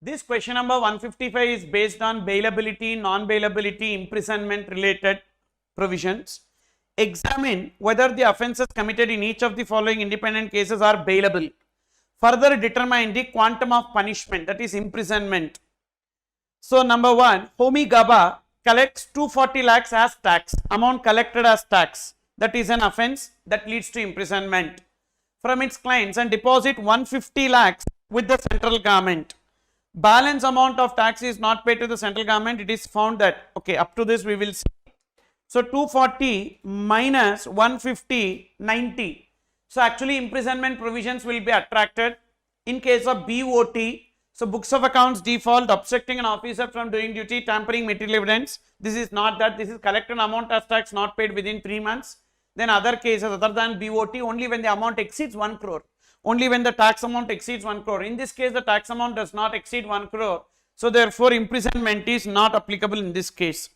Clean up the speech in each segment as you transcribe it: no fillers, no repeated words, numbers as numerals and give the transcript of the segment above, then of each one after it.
This question number 155 is based on bailability, non-bailability, imprisonment related provisions. Examine whether the offences committed in each of the following independent cases are bailable. Further determine the quantum of punishment, that is imprisonment. So number 1, Homi Gaba collects 240 lakhs as tax, amount collected as tax, that is an offence that leads to imprisonment from its clients, and deposit 150 lakhs with the central government. Balance amount of tax is not paid to the central government. It is found that, okay, up to this we will see. So 240 minus 150, 90. So actually imprisonment provisions will be attracted in case of BOT. So books of accounts default, obstructing an officer from doing duty, tampering material evidence. This is not that. This is collected amount as tax not paid within 3 months. Then other cases other than BOT, only when the amount exceeds 1 crore. Only when the tax amount exceeds 1 crore. In this case, the tax amount does not exceed 1 crore. So therefore, imprisonment is not applicable in this case.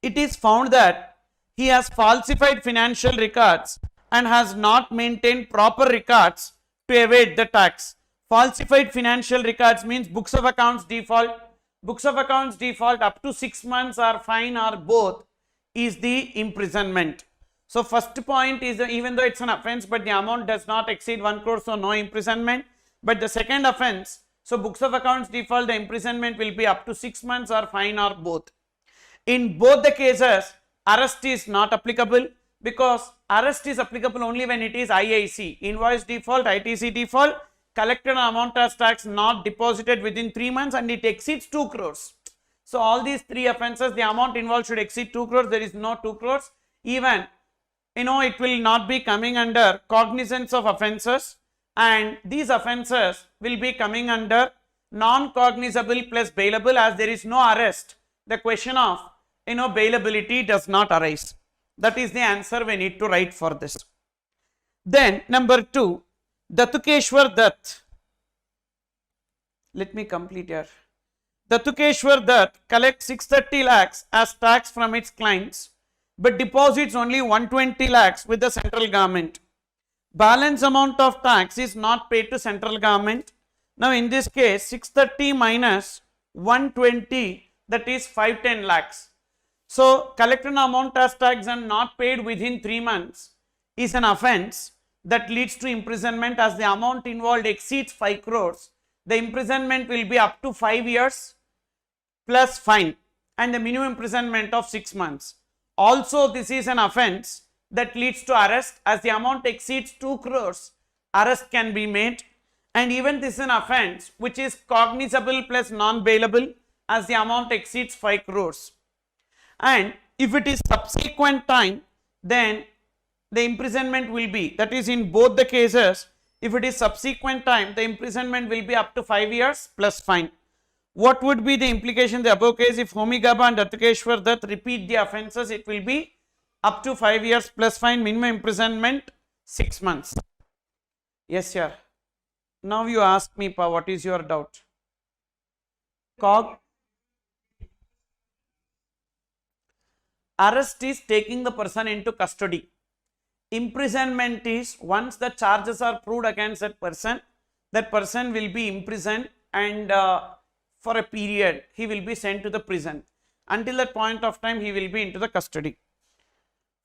It is found that he has falsified financial records and has not maintained proper records to evade the tax. Falsified financial records means books of accounts default. Books of accounts default up to 6 months or fine or both is the imprisonment. So first point is even though it's an offence but the amount does not exceed 1 crore, so no imprisonment. But the second offence, so books of accounts default, the imprisonment will be up to 6 months or fine or both. In both the cases, arrest is not applicable because arrest is applicable only when it is IIC, invoice default, ITC default, collected amount as tax not deposited within 3 months and it exceeds 2 crores. So all these 3 offences, the amount involved should exceed 2 crores, there is no 2 crores. Even, it will not be coming under cognizance of offences, and these offences will be coming under non-cognizable plus bailable. As there is no arrest, the question of bailability does not arise. That is the answer we need to write for this. Then number 2, Datukeshwar Dutt. Let me complete here. Datukeshwar Dutt collects 630 lakhs as tax from its clients but deposits only 120 lakhs with the central government. Balance amount of tax is not paid to central government. Now in this case 630 minus 120, that is 510 lakhs. So collected amount as tax and not paid within 3 months is an offence that leads to imprisonment. As the amount involved exceeds 5 crores, the imprisonment will be up to 5 years plus fine and the minimum imprisonment of 6 months. Also this is an offence that leads to arrest. As the amount exceeds 2 crores, arrest can be made, and even this is an offence which is cognizable plus non-bailable as the amount exceeds 5 crores. And if it is subsequent time, then the imprisonment will be, that is in both the cases, if it is subsequent time, the imprisonment will be up to 5 years plus fine. What would be the implication in the above case? If Homi Gaba and Datukeshwar Dutt repeat the offences, it will be up to 5 years plus fine, minimum imprisonment 6 months. Yes, sir. Now you ask me, Pa, what is your doubt? Arrest is taking the person into custody. Imprisonment is once the charges are proved against that person will be imprisoned, and for a period he will be sent to the prison. Until that point of time he will be into the custody.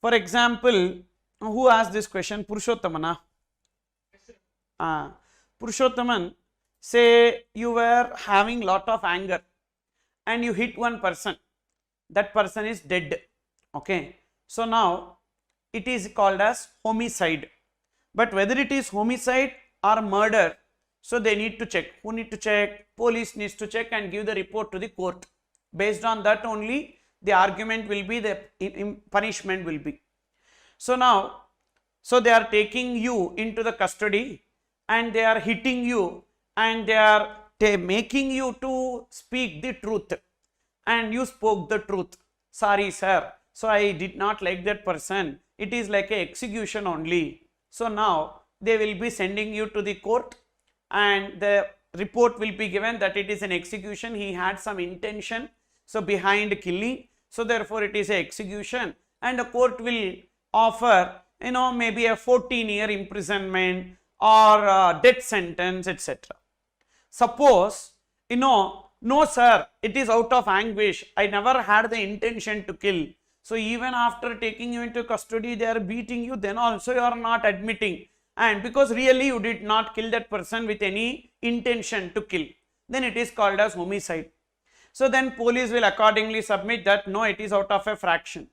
For example, who asked this question? Purushottamana. Purushottaman, say you were having lot of anger and you hit one person. That person is dead. Okay. So now it is called as homicide. But whether it is homicide or murder, so they need to check. Who need to check? Police needs to check and give the report to the court. Based on that only the argument will be, the punishment will be. So now, so they are taking you into the custody and they are hitting you and they are making you to speak the truth, and you spoke the truth. Sorry sir, so I did not like that person. It is like a execution only. So now they will be sending you to the court and the report will be given that it is an execution. He had some intention, so behind killing, so therefore it is a execution, and the court will offer maybe a 14-year imprisonment or death sentence, etc. Suppose No sir, it is out of anguish. I never had the intention to kill. So even after taking you into custody, they are beating you, then also you are not admitting. And because really you did not kill that person with any intention to kill, then it is called as homicide. So then police will accordingly submit that no, it is out of a fraction.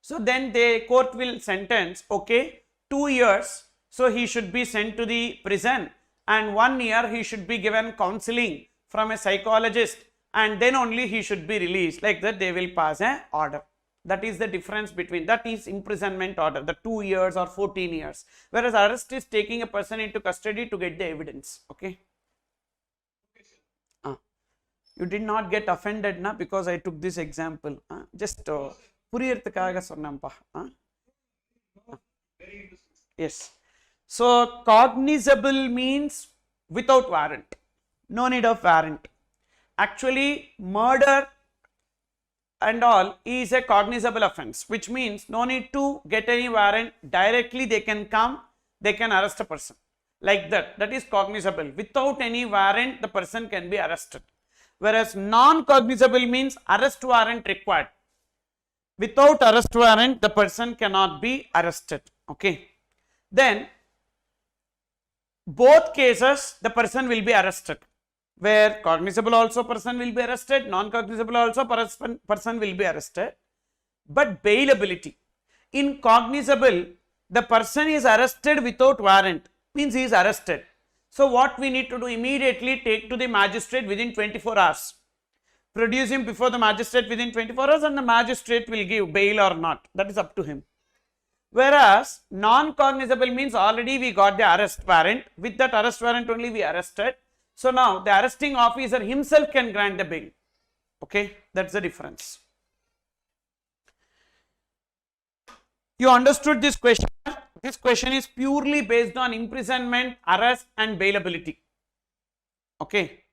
So then the court will sentence, okay, 2 years. So he should be sent to the prison, and 1 year he should be given counseling from a psychologist, and then only he should be released. Like that they will pass an order. That is the difference between, that is imprisonment order, the 2 years or 14 years. Whereas arrest is taking a person into custody to get the evidence. Okay. You did not get offended na, because I took this example. Just puriyarthukkaga sonnampa. Yes. So cognizable means without warrant. No need of warrant. Actually, murder and all is a cognizable offense, which means no need to get any warrant. Directly they can come, they can arrest a person. Like that. That is cognizable. Without any warrant, the person can be arrested. Whereas non-cognizable means arrest warrant required. Without arrest warrant, the person cannot be arrested. Okay. Then, both cases, the person will be arrested. Where cognizable also person will be arrested, non-cognizable also person will be arrested. But bailability. In cognizable, the person is arrested without warrant, means he is arrested. So what we need to do, immediately take to the magistrate within 24 hours. Produce him before the magistrate within 24 hours, and the magistrate will give bail or not. That is up to him. Whereas non-cognizable means already we got the arrest warrant. With that arrest warrant only we arrested. So now the arresting officer himself can grant the bail. Okay, that's the difference. You understood this question? This question is purely based on imprisonment, arrest and bailability. Okay.